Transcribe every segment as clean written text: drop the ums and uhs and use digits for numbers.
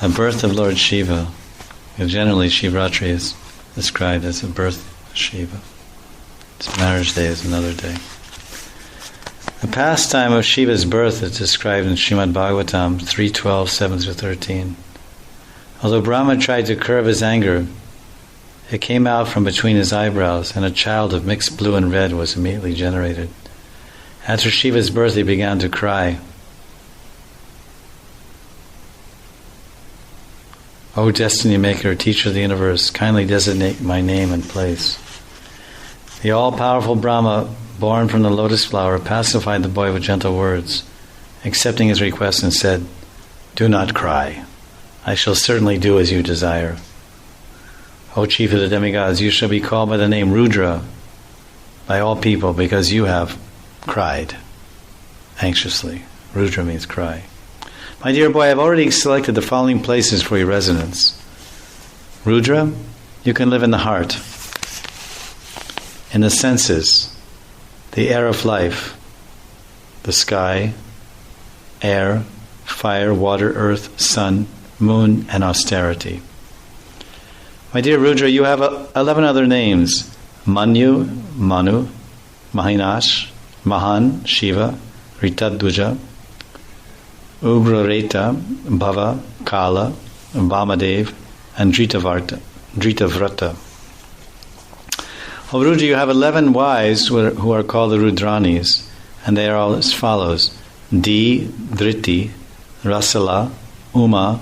a birth of Lord Shiva. Generally, Shivratri is described as a birth of Shiva. Its marriage day is another day. The pastime of Shiva's birth is described in Srimad Bhagavatam 3.12, 7-13. Although Brahma tried to curb his anger, it came out from between his eyebrows, and a child of mixed blue and red was immediately generated. After Shiva's birth, he began to cry. O Destiny Maker, Teacher of the Universe, kindly designate my name and place. The all-powerful Brahma, born from the lotus flower, pacified the boy with gentle words, accepting his request, and said, "Do not cry. I shall certainly do as you desire. O Chief of the demigods, you shall be called by the name Rudra by all people because you have cried anxiously." Rudra means cry. My dear boy, I've already selected the following places for your residence. Rudra, you can live in the heart, in the senses, the air of life, the sky, air, fire, water, earth, sun, moon, and austerity. My dear Rudra, you have 11 other names: Manu, Manu, Mahinash, Mahan, Shiva, Ritadvuja, Ugrareta, Bhava, Kala, Vamadev, and Dritavrata. O Rudra, you have 11 wives who are called the Rudranis, and they are all as follows: Di, Dhriti, Rasala, Uma,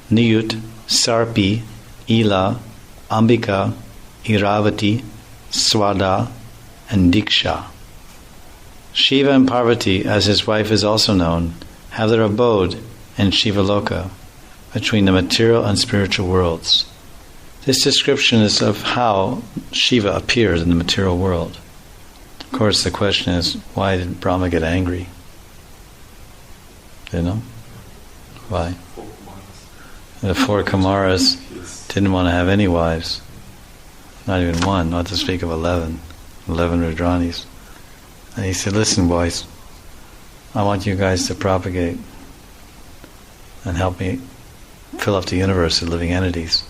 Niyut, Sarpi, Ila, Ambika, Iravati, Swada, and Diksha. Shiva and Parvati, as his wife is also known, have their abode in Shivaloka, between the material and spiritual worlds. This description is of how Shiva appears in the material world. Of course, the question is, why did Brahma get angry? Do you know? Why? The 4 Kumaras didn't want to have any wives. Not even one, not to speak of 11. 11 Rudranis. And he said, "Listen, boys, I want you guys to propagate and help me fill up the universe with living entities."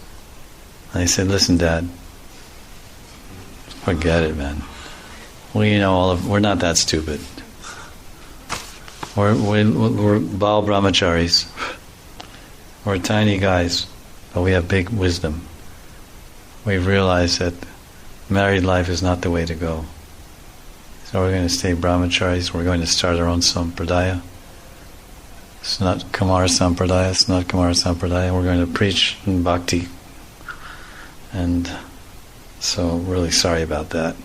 And he said, "Listen, Dad, forget it, man. We're not that stupid. We're Baal Brahmacharis. We're tiny guys, but we have big wisdom. We've realized that married life is not the way to go. So we're going to stay brahmacharis. We're going to start our own sampradaya. It's not Kumara Sampradaya. It's not Kumara Sampradaya. We're going to preach in bhakti. And so we're really sorry about that."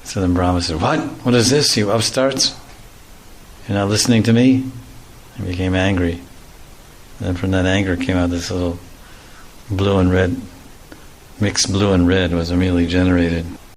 So then Brahma said, "What? What is this, you upstarts? You're not listening to me?" He became angry. And then from that anger came out this little blue and red, mixed blue and red was immediately generated.